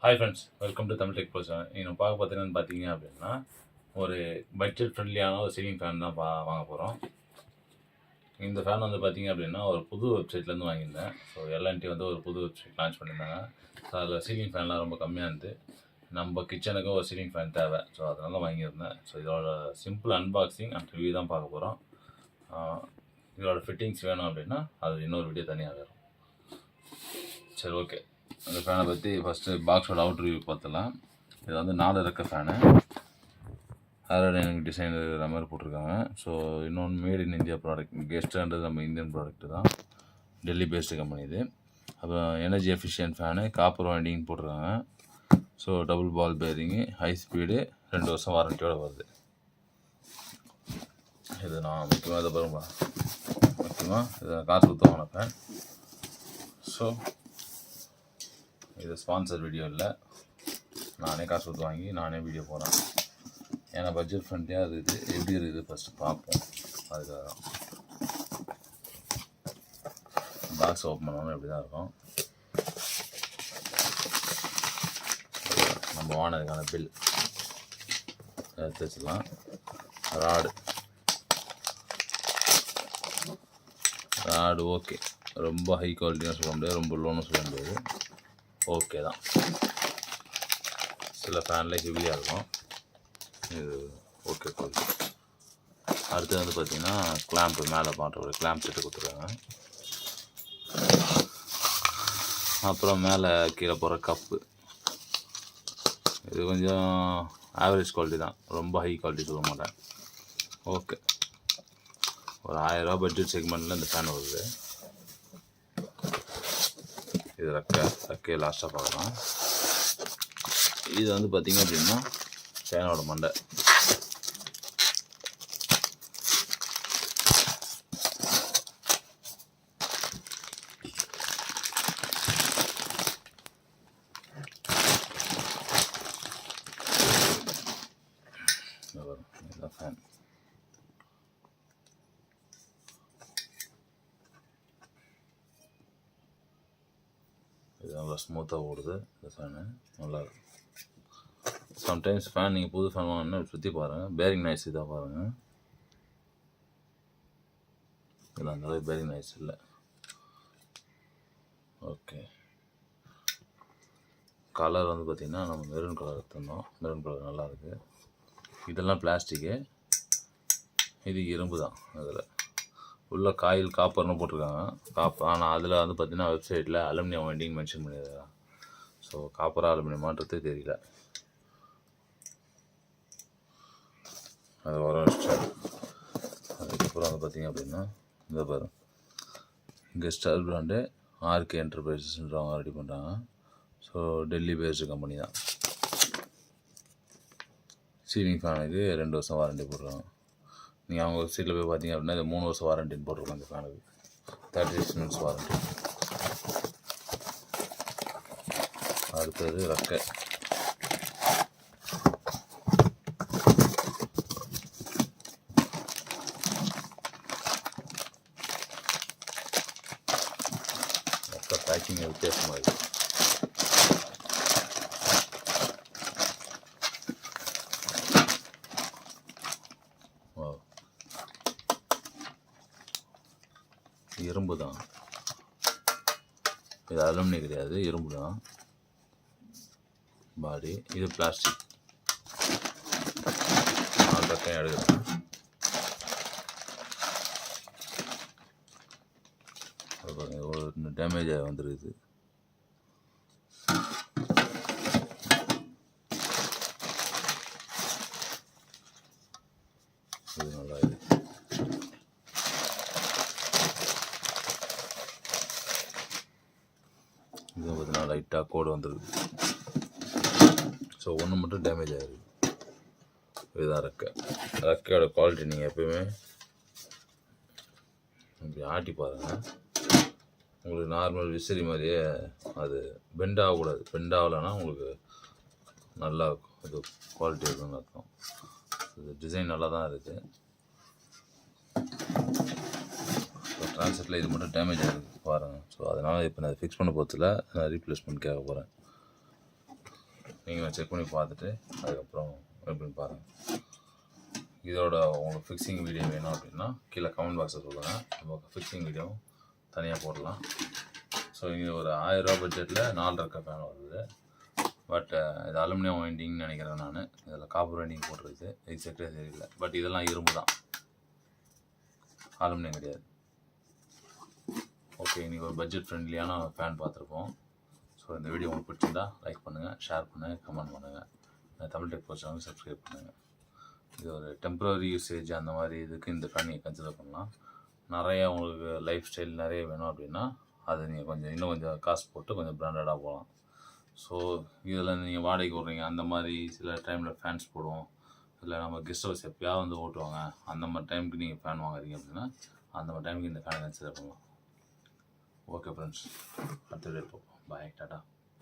Hi friends, welcome to Tamil tech person. நீங்கள் பார்த்தீங்க அப்படின்னா ஒரு பட்ஜெட் ஃப்ரெண்ட்லியான ஒரு சீலிங் ஃபேன் தான் வாங்க போகிறோம். இந்த ஃபேன் பார்த்தீங்க அப்படின்னா ஒரு புது வெப்சைட்லேருந்து வாங்கியிருந்தேன். ஸோ எல்என்டி ஒரு புது வெப்சைட் லான்ச் பண்ணியிருந்தாங்க. ஸோ அதில் சீலிங் ஃபேன்லாம் ரொம்ப கம்மியாக இருந்து நம்ம கிச்சனுக்கும் ஒரு சீலிங் ஃபேன் தேவை. ஸோ அதனால வாங்கியிருந்தேன். ஸோ இதோட சிம்பிள் அன்பாக்சிங் அண்ட் ரிவ்யூ தான் பார்க்க போகிறோம். இதோட ஃபிட்டிங்ஸ் வேணும் அப்படின்னா அது இன்னொரு வீடியோ தனியாக வரும். சரி, ஓகே. அந்த ஃபேனை பற்றி ஃபஸ்ட்டு பாக்ஸோட அவுட் ரிவ்யூ பார்த்துலாம். இது 4 ரெக்க ஃபேனு, ஏரோடைனமிக் டிசைன் இருக்கிற மாதிரி போட்டிருக்காங்க. ஸோ இன்னொன்று மேட் இன் இந்தியா ப்ராடக்ட். கெஸ்ட்டுன்றது நம்ம இந்தியன் ப்ராடக்ட்டு தான், டெல்லி பேஸ்டு கம்பெனி இது. அப்புறம் energy efficient fan, copper winding போட்டிருக்காங்க. So double ball bearing, high speed, 2 வருஷம் வாரண்டியோடு வருது. இது நான் முக்கியமாக இதை பாருங்களா, முக்கியமாக இதை காசு கொடுத்தவான ஃபேன். ஸோ இது ஸ்பான்சர் வீடியோ இல்லை, நானே காசு கொடுத்து வாங்கி நானே வீடியோ போகிறேன். ஏன்னா பட்ஜெட் ஃப்ரெண்ட்லியாக இருக்குது. எப்படி இருக்குது ஃபஸ்ட்டு பார்ப்போம். அதுக்காக பாக்ஸ் ஓப்பன் பண்ணணும். எப்படி தான் இருக்கும். நம்ம வாங்கினதுக்கான பில் எடுத்து வச்சிடலாம். ராடு ஓகே, ரொம்ப ஹை குவாலிட்டின்னு சொல்ல முடியாது, ரொம்ப லோன்னு சொல்ல முடியாது, ஓகே தான். சில ஃபேனில் ஹெவியாக இருக்கும், இது ஓகே குவாலிட்டி. அடுத்து பார்த்திங்கன்னா கிளாம்ப்பு, மேலே பண்ணுற ஒரு கிளாம்ப் செட்டு கொடுத்துருக்காங்க. அப்புறம் மேலே கீழே போகிற கப்பு, இது கொஞ்சம் ஆவரேஜ் குவாலிட்டி தான், ரொம்ப ஹை குவாலிட்டி சொல்ல மாட்டேன். ஓகே, ஒரு 1000 ரூபா பட்ஜெட் செக்மெண்ட்டில் இந்த ஃபேன் வருது. இது ரெக்கையை லாஸ்ட்டாக பார்க்கலாம். இது பார்த்திங்க அப்படின்னா ஃபேனோட மண்டை. இதுதான் ஃபேன். இது நல்லா ஸ்மூத்தாக ஓடுது. இந்த ஃபேனு நல்லாயிருக்கும். சம்டைம்ஸ் ஃபேன் நீங்கள் புது ஃபேன் வாங்கினா சுற்றி பாருங்கள், பேரிங் நாய்ஸ் இதாக பாருங்கள். இதில் அந்தளவுக்கு பேரிங் நாய்ஸ் இல்லை. ஓகே, கலர் பார்த்திங்கன்னா நம்ம மெரூன் கலர் எடுத்துருந்தோம். மெரூன் கலர் நல்லாயிருக்கு. இதெல்லாம் பிளாஸ்டிக்கு, இது இரும்பு தான். அதில் உள்ள காயில் காப்பர்னு போட்டிருக்காங்க. ஆனால் அதில் பார்த்திங்கன்னா வெப்சைட்டில் அலுமினியம் வைண்டிங் மென்ஷன் பண்ணியிருக்காங்க. ஸோ காப்பராக அலுமினியமான்றது தெரியல. அது வர வச்சேன். அதுக்கப்புறம் பார்த்திங்க அப்படின்னா இந்த பாரு, இங்கே ஸ்டார் பிராண்டு ஆர்கே என்டர்பிரைசஸ்ன்றவங்க ரெடி பண்ணுறாங்க. ஸோ டெல்லி பேஸ்டு கம்பெனி தான். சீலிங் ஃபேனுக்கு 2 வருஷம் வாரண்டி போடுறாங்க. நீங்கள் அவங்க வெப்சைட்டில் போய் பார்த்தீங்க அப்படின்னா இது 3 வருஷம் வாரண்டின்னு போட்டிருக்கோம். இந்த ஃபேனுக்கு 36 மினிட்ஸ் வாரண்டி. அடுத்தது ரெக்கை. ரெக்கை பேக்கிங் வித்தியாசமாக இருக்குது. இரும்பு தான், இது அலுமினியம் கிடையாது, இரும்பு தான் பாடி. இது பிளாஸ்டிக். நான் டக்கம் எடுக்கிறேன். அது பாருங்கள், ஒரு டேமேஜ் ஆகி வந்துருக்குது. இது நல்லா இது. இது பார்த்தீங்கன்னா லைட்டாக கோடு வந்துருக்கு. ஸோ ஒன்று மட்டும் டேமேஜ் ஆகிருக்கு. இதுதான் ரெக்கையோட குவாலிட்டி. நீங்கள் எப்போயுமே இப்படி ஆட்டி பாருங்கள், உங்களுக்கு நார்மல் விசிறி மாதிரியே அது பெண்ட் ஆகக்கூடாது. பெண்ட் ஆகலைன்னா உங்களுக்கு நல்லா இது குவாலிட்டி இருக்குன்னு அர்த்தம். இது டிசைன் நல்லா தான் இருக்குது. ட்ரான்ஸ்ஃபரில் இது மட்டும் டேமேஜ் ஆகிருக்கு பாருங்கள். ஸோ அதனால் இப்போ நான் ஃபிக்ஸ் பண்ண போகிறதுல நான் ரீப்ளேஸ்மெண்ட் கேட்க போகிறேன். நீங்கள் செக் பண்ணி பார்த்துட்டு அதுக்கப்புறம் எப்படின்னு பாருங்கள். இதோட உங்களுக்கு ஃபிக்ஸிங் வீடியோ வேணும் அப்படின்னா கீழே கமெண்ட் பாக்ஸில் சொல்லுங்கள், நம்ம ஃபிக்ஸிங் வீடியோ தனியாக போடலாம். ஸோ இங்கே ஒரு 1000 பட்ஜெட்டில் 4 இருக்க ஃபேன் வருது. பட் இது அலுமினியம் வைண்டிங்னு நினைக்கிறேன் நான். இதில் காப்பர் வைண்டிங் போட்டிருக்கு, எக்ஸாக்டாக தெரியல. பட் இதெல்லாம் இரும்பு தான், அலுமினியம் கிடையாது. ஓகே, இன்றைக்கி ஒரு பட்ஜெட் ஃப்ரெண்ட்லியான ஃபேன் பார்த்துருப்போம். ஸோ இந்த வீடியோ உங்களுக்கு பிடிச்சிருந்தா லைக் பண்ணுங்கள், ஷேர் பண்ணுங்கள், கமெண்ட் பண்ணுங்கள். Tamil tech bro channel subscribe பண்ணுங்கள். இது ஒரு டெம்பரரி யூசேஜ் அந்த மாதிரி இதுக்கு இந்த ஃபேன் நீங்கள் கன்சிடர் பண்ணலாம். நிறையா உங்களுக்கு லைஃப் ஸ்டைல் நிறைய வேணும் அப்படின்னா அது நீங்கள் கொஞ்சம் இன்னும் கொஞ்சம் காசு போட்டு கொஞ்சம் பிராண்டடாக போகலாம். ஸோ இதில் நீங்கள் வாடகைக்கு விட்றீங்க, அந்த மாதிரி சில டைமில் ஃபேன்ஸ் போடுவோம், இல்லை நம்ம கெஸ்ட் ஹவுஸ் எப்போயாவது வந்து ஓட்டுவாங்க, அந்த மாதிரி டைமுக்கு நீங்கள் ஃபேன் வாங்குறீங்க அப்படின்னா அந்த மாதிரி டைமுக்கு இந்த ஃபேனை கன்சிடர் பண்ணலாம். ஓகே ஃப்ரெண்ட்ஸ், அடுத்த வீடியோ பார்ப்போம். பாய், டாடா.